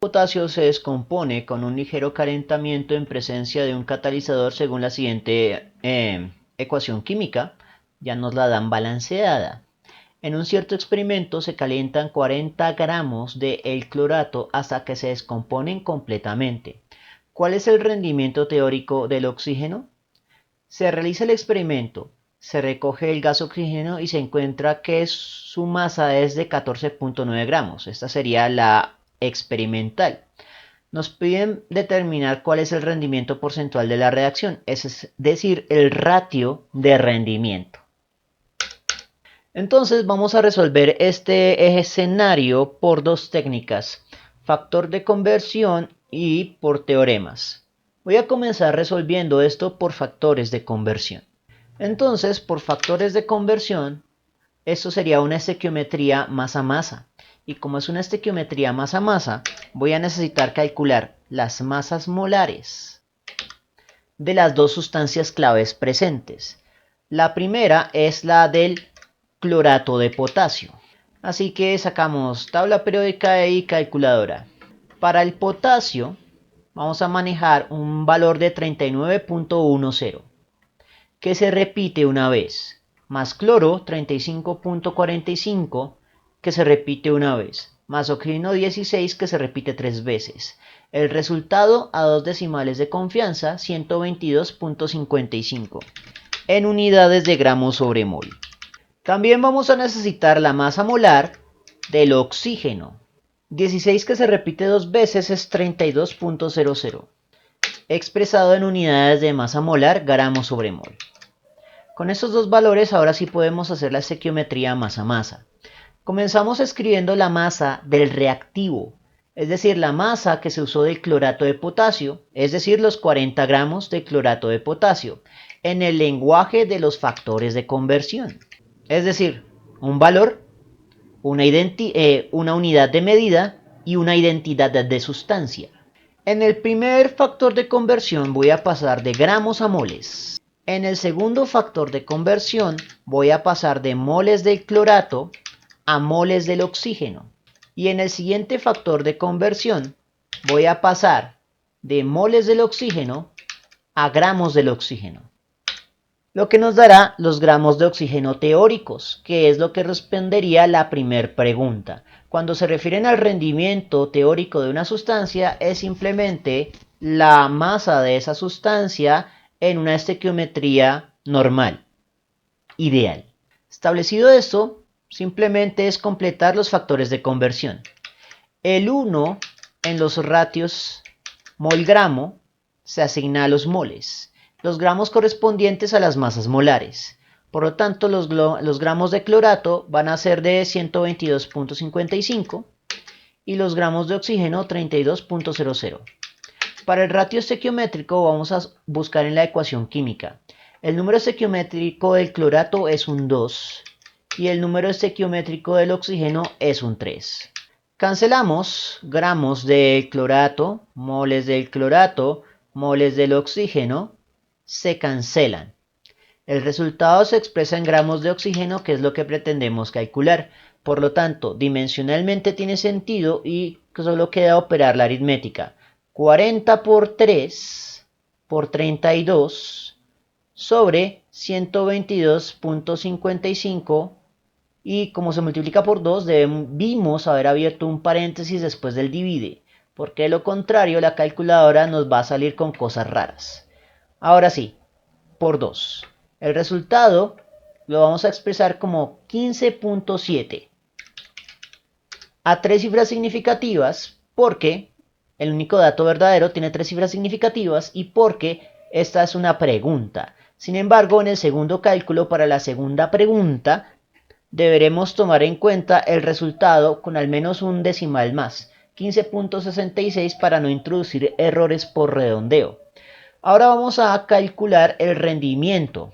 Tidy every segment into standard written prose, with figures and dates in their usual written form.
Potasio se descompone con un ligero calentamiento en presencia de un catalizador según la siguiente ecuación química, ya nos la dan balanceada. En un cierto experimento se calientan 40 gramos de el clorato hasta que se descomponen completamente. ¿Cuál es el rendimiento teórico del oxígeno? Se realiza el experimento, se recoge el gas oxígeno y se encuentra que su masa es de 14.9 gramos. Esta sería la experimental. Nos piden determinar cuál es el rendimiento porcentual de la reacción, es decir, el ratio de rendimiento. Entonces vamos a resolver este escenario por dos técnicas, factor de conversión y por teoremas. Voy a comenzar resolviendo esto por factores de conversión. Entonces, por factores de conversión, esto sería una estequiometría masa-masa. Y como es una estequiometría masa-masa, voy a necesitar calcular las masas molares de las dos sustancias claves presentes. La primera es la del clorato de potasio. Así que sacamos tabla periódica y calculadora. Para el potasio vamos a manejar un valor de 39.10 que se repite una vez, más cloro 35.45 que se repite una vez, más oxígeno 16 que se repite 3 veces. El resultado a dos decimales de confianza 122.55 en unidades de gramos sobre mol. También vamos a necesitar la masa molar del oxígeno. 16 que se repite dos veces es 32.00, expresado en unidades de masa molar gramos sobre mol. Con estos dos valores ahora sí podemos hacer la estequiometría masa-masa. Comenzamos escribiendo la masa del reactivo, es decir, la masa que se usó del clorato de potasio, es decir, los 40 gramos de clorato de potasio, en el lenguaje de los factores de conversión. Es decir, un valor, una unidad de medida y una identidad de sustancia. En el primer factor de conversión voy a pasar de gramos a moles. En el segundo factor de conversión voy a pasar de moles del clorato a moles del oxígeno. Y en el siguiente factor de conversión voy a pasar de moles del oxígeno a gramos del oxígeno. Lo que nos dará los gramos de oxígeno teóricos, que es lo que respondería la primera pregunta. Cuando se refieren al rendimiento teórico de una sustancia, es simplemente la masa de esa sustancia en una estequiometría normal, ideal. Establecido esto, simplemente es completar los factores de conversión. El 1 en los ratios mol-gramo se asigna a los moles, los gramos correspondientes a las masas molares. Por lo tanto, los gramos de clorato van a ser de 122.55 y los gramos de oxígeno 32.00. Para el ratio estequiométrico vamos a buscar en la ecuación química. El número estequiométrico del clorato es un 2 y el número estequiométrico del oxígeno es un 3. Cancelamos gramos del clorato, moles del oxígeno, se cancelan. El resultado se expresa en gramos de oxígeno, que es lo que pretendemos calcular. Por lo tanto, dimensionalmente tiene sentido y solo queda operar la aritmética. 40 por 3 por 32 sobre 122.55 y como se multiplica por 2 debimos haber abierto un paréntesis después del divide, porque de lo contrario la calculadora nos va a salir con cosas raras. Ahora sí, por 2. El resultado lo vamos a expresar como 15.7 a tres cifras significativas porque el único dato verdadero tiene tres cifras significativas y porque esta es una pregunta. Sin embargo, en el segundo cálculo para la segunda pregunta deberemos tomar en cuenta el resultado con al menos un decimal más, 15.66 para no introducir errores por redondeo. Ahora vamos a calcular el rendimiento,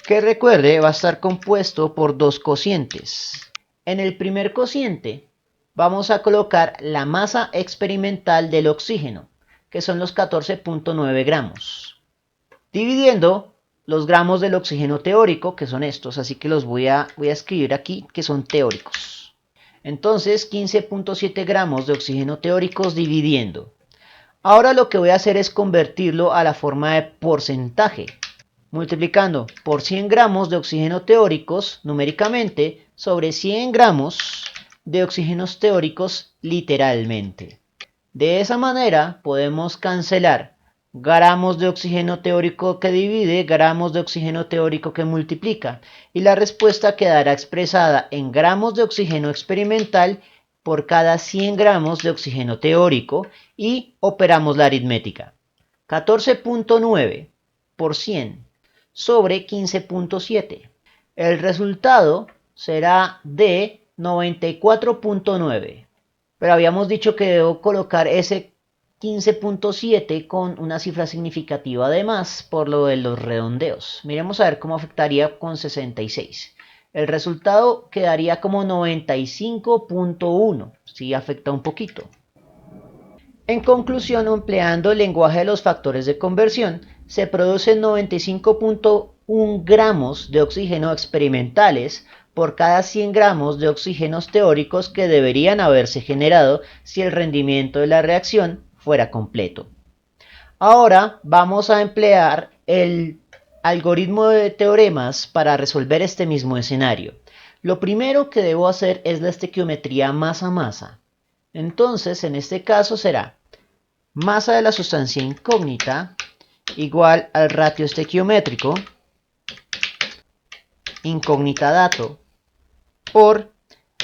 que recuerde va a estar compuesto por dos cocientes. En el primer cociente vamos a colocar la masa experimental del oxígeno, que son los 14.9 gramos, dividiendo los gramos del oxígeno teórico, que son estos, así que los voy a escribir aquí, que son teóricos. Entonces 15.7 gramos de oxígeno teóricos dividiendo. Ahora lo que voy a hacer es convertirlo a la forma de porcentaje, multiplicando por 100 gramos de oxígeno teóricos numéricamente sobre 100 gramos de oxígenos teóricos literalmente. De esa manera podemos cancelar gramos de oxígeno teórico que divide, gramos de oxígeno teórico que multiplica, y la respuesta quedará expresada en gramos de oxígeno experimental por cada 100 gramos de oxígeno teórico y operamos la aritmética. 14.9 por 100 sobre 15.7. El resultado será de 94.9. Pero habíamos dicho que debo colocar ese 15.7 con una cifra significativa de más por lo de los redondeos. Miremos a ver cómo afectaría con 66. El resultado quedaría como 95.1, sí afecta un poquito. En conclusión, empleando el lenguaje de los factores de conversión, se producen 95.1 gramos de oxígeno experimentales por cada 100 gramos de oxígenos teóricos que deberían haberse generado si el rendimiento de la reacción fuera completo. Ahora vamos a emplear el algoritmo de teoremas para resolver este mismo escenario. Lo primero que debo hacer es la estequiometría masa-masa. Entonces, en este caso será masa de la sustancia incógnita igual al ratio estequiométrico, incógnita dato, por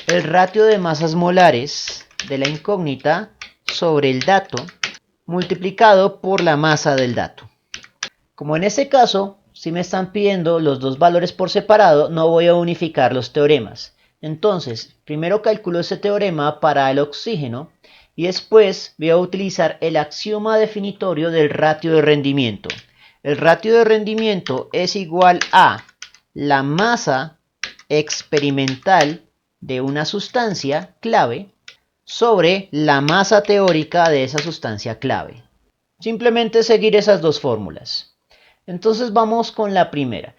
el ratio de masas molares de la incógnita sobre el dato multiplicado por la masa del dato. Como en este caso, si me están pidiendo los dos valores por separado, no voy a unificar los teoremas. Entonces, primero calculo este teorema para el oxígeno y después voy a utilizar el axioma definitorio del ratio de rendimiento. El ratio de rendimiento es igual a la masa experimental de una sustancia clave sobre la masa teórica de esa sustancia clave. Simplemente seguir esas dos fórmulas. Entonces vamos con la primera.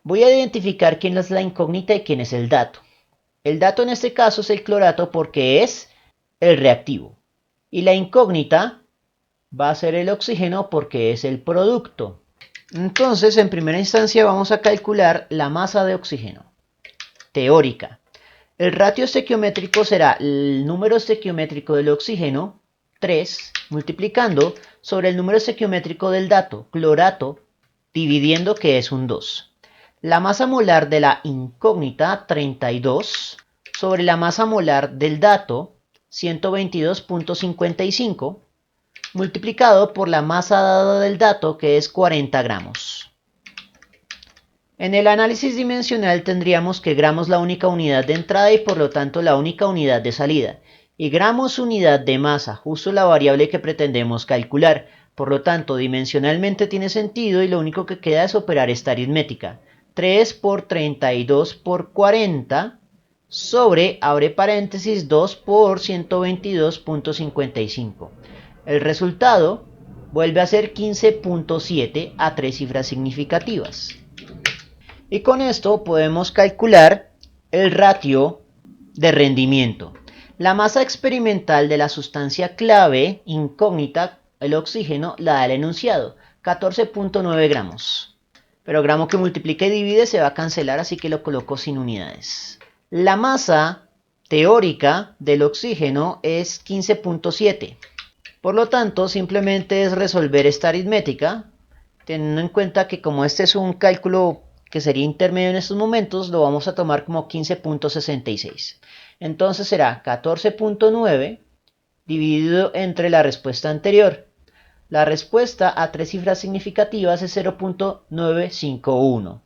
Voy a identificar quién es la incógnita y quién es el dato. El dato en este caso es el clorato porque es el reactivo. Y la incógnita va a ser el oxígeno porque es el producto. Entonces, en primera instancia vamos a calcular la masa de oxígeno teórica. El ratio estequiométrico será el número estequiométrico del oxígeno, 3, multiplicando sobre el número estequiométrico del dato, clorato, dividiendo que es un 2. La masa molar de la incógnita, 32, sobre la masa molar del dato, 122.55, multiplicado por la masa dada del dato, que es 40 gramos. En el análisis dimensional tendríamos que gramos la única unidad de entrada y por lo tanto la única unidad de salida, y gramos unidad de masa, justo la variable que pretendemos calcular. Por lo tanto, dimensionalmente tiene sentido y lo único que queda es operar esta aritmética. 3 por 32 por 40 sobre, abre paréntesis, 2 por 122.55. El resultado vuelve a ser 15.7 a 3 cifras significativas. Y con esto podemos calcular el ratio de rendimiento. La masa experimental de la sustancia clave incógnita, el oxígeno, la da el enunciado, 14.9 gramos. Pero gramo que multiplica y divide se va a cancelar, así que lo coloco sin unidades. La masa teórica del oxígeno es 15.7. Por lo tanto, simplemente es resolver esta aritmética, teniendo en cuenta que como este es un cálculo que sería intermedio en estos momentos, lo vamos a tomar como 15.66. Entonces será 14.9 dividido entre la respuesta anterior. La respuesta a 3 cifras significativas es 0.951.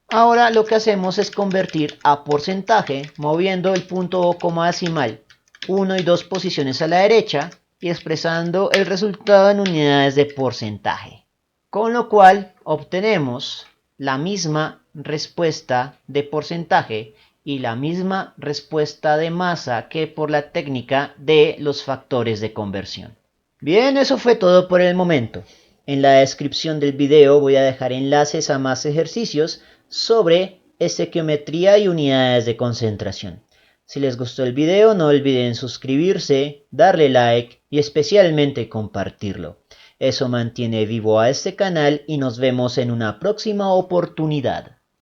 Ahora lo que hacemos es convertir a porcentaje moviendo el punto o coma decimal 1 y 2 posiciones a la derecha y expresando el resultado en unidades de porcentaje. Con lo cual obtenemos la misma respuesta de porcentaje y la misma respuesta de masa que por la técnica de los factores de conversión. Bien, eso fue todo por el momento. En la descripción del video voy a dejar enlaces a más ejercicios sobre estequiometría y unidades de concentración. Si les gustó el video no olviden suscribirse, darle like y especialmente compartirlo. Eso mantiene vivo a este canal y nos vemos en una próxima oportunidad.